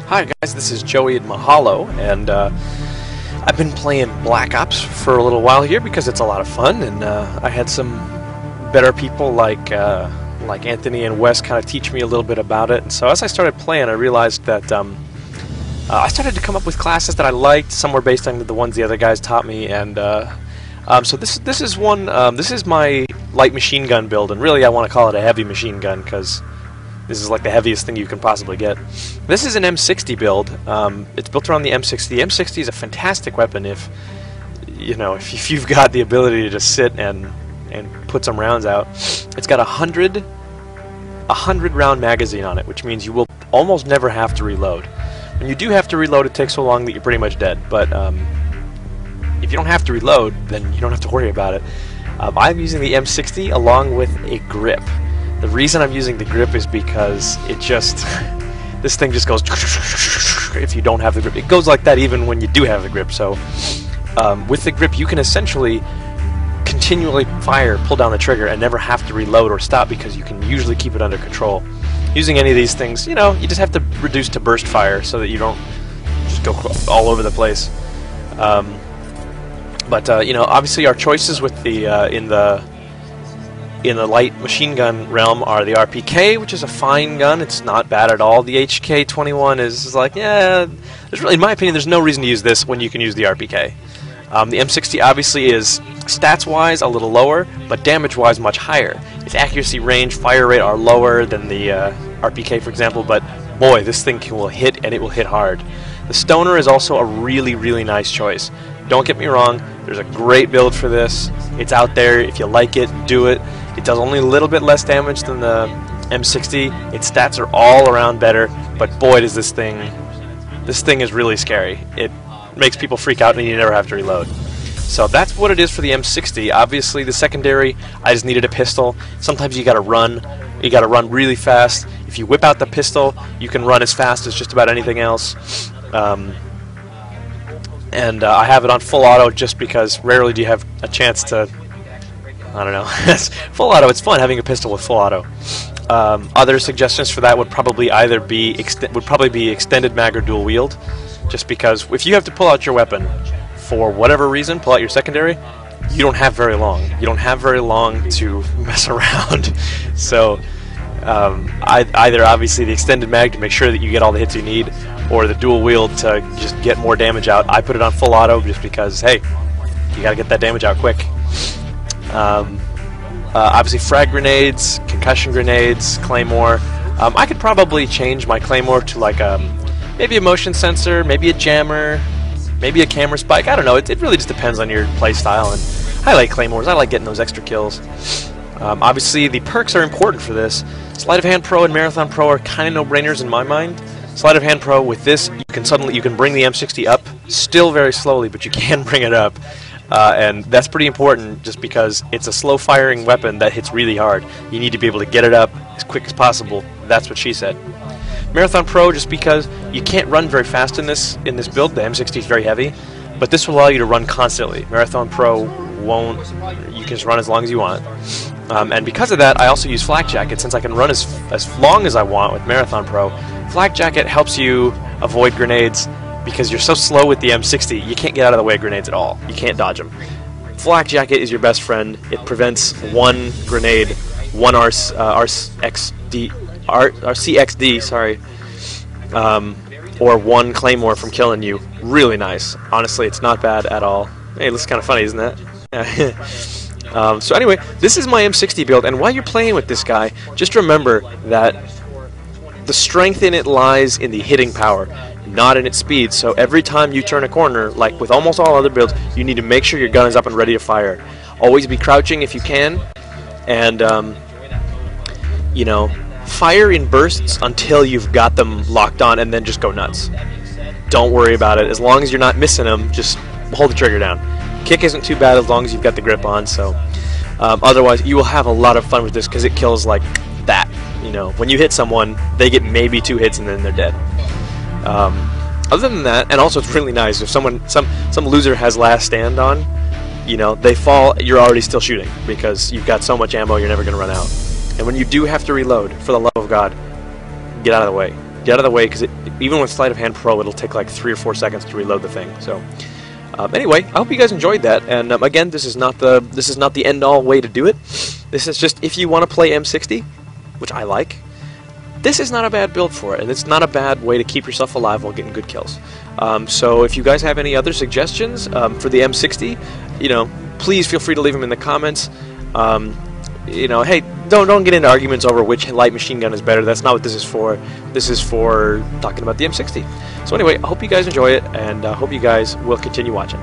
Hi guys, this is Joey at Mahalo, and I've been playing Black Ops for a little while here because it's a lot of fun, and I had some better people like Anthony and Wes kind of teach me a little bit about it. And so as I started playing, I realized that I started to come up with classes that I liked. Some were based on the ones the other guys taught me, and so this is one. This is my light machine gun build, and really I want to call it a heavy machine gun because this is like the heaviest thing you can possibly get. This is an M60 build. It's built around the M60. The M60 is a fantastic weapon if you've got the ability to just sit and put some rounds out. It's got a 100 round magazine on it, which means you will almost never have to reload. When you do have to reload, it takes so long that you're pretty much dead. But if you don't have to reload, then you don't have to worry about it. I'm using the M60 along with a grip. The reason I'm using the grip is because it just this thing just goes if you don't have the grip. It goes like that even when you do have the grip. So with the grip, you can essentially continually fire, pull down the trigger, and never have to reload or stop because you can usually keep it under control. Using any of these things, you just have to reduce to burst fire so that you don't just go all over the place. But obviously our choices with the in the light machine gun realm are the RPK, which is a fine gun. It's not bad at all. The HK-21 is like, yeah, there's really, in my opinion, there's no reason to use this when you can use the RPK. The M60 obviously is stats-wise a little lower, but damage-wise much higher. Its accuracy, range, fire rate are lower than the RPK, for example, but boy, this thing will hit, and it will hit hard. The Stoner is also a really, really nice choice. Don't get me wrong, there's a great build for this. It's out there. If you like it, do it. It does only a little bit less damage than the M60. Its stats are all around better, but boy does this thing is really scary. It makes people freak out and you never have to reload. So that's what it is for the M60. Obviously the secondary, I just needed a pistol. Sometimes you gotta run really fast. If you whip out the pistol, you can run as fast as just about anything else. And I have it on full auto just because rarely do you have a chance to, I don't know. Full auto, it's fun having a pistol with full auto. Other suggestions for that would probably either be extended mag or dual wield, just because if you have to pull out your weapon for whatever reason, pull out your secondary, you don't have very long. You don't have very long to mess around. So either obviously the extended mag to make sure that you get all the hits you need, or the dual wield to just get more damage out. I put it on full auto just because, hey, you gotta get that damage out quick. Obviously frag grenades, concussion grenades, claymore. I could probably change my claymore to like maybe a motion sensor, maybe a jammer, maybe a camera spike. I don't know. It really just depends on your play style. And I like claymores. I like getting those extra kills. Obviously the perks are important for this. Sleight of Hand Pro and Marathon Pro are kind of no-brainers in my mind. Sleight of Hand Pro, with this, you can bring the M60 up, still very slowly, but you can bring it up. And that's pretty important just because it's a slow-firing weapon that hits really hard. You need to be able to get it up as quick as possible. That's what she said. Marathon Pro, just because you can't run very fast in this build. The M60 is very heavy, but this will allow you to run constantly. Marathon Pro won't. You can just run as long as you want. And because of that, I also use Flak Jacket, since I can run as long as I want with Marathon Pro. Flak Jacket helps you avoid grenades because you're so slow with the M60, you can't get out of the way of grenades at all. You can't dodge them. Flak Jacket is your best friend. It prevents one grenade, one RCXD, sorry, or one claymore from killing you. Really nice. Honestly, it's not bad at all. Hey, it looks kind of funny, isn't it? So anyway, this is my M60 build, and while you're playing with this guy, just remember that the strength in it lies in the hitting power, not in its speed. So every time you turn a corner, like with almost all other builds, you need to make sure your gun is up and ready to fire. Always be crouching if you can, and fire in bursts until you've got them locked on, and then just go nuts. Don't worry about it. As long as you're not missing them, just hold the trigger down. Kick isn't too bad as long as you've got the grip on. So otherwise, you will have a lot of fun with this because it kills like that. When you hit someone, they get maybe 2 hits and then they're dead. Other than that, and also it's really nice if some loser has last stand on, they fall, you're already still shooting because you've got so much ammo you're never going to run out. And when you do have to reload, for the love of God, get out of the way. get out of the way, because even with Sleight of Hand Pro, it'll take like 3 or 4 seconds to reload the thing. So anyway, I hope you guys enjoyed that. And again, this is not the end-all way to do it. This is just if you want to play M60, which I like. This is not a bad build for it, and it's not a bad way to keep yourself alive while getting good kills. So if you guys have any other suggestions for the M60, you know, please feel free to leave them in the comments. You know, hey, don't get into arguments over which light machine gun is better. That's not what this is for. This is for talking about the M60. So anyway, I hope you guys enjoy it, and I hope you guys will continue watching.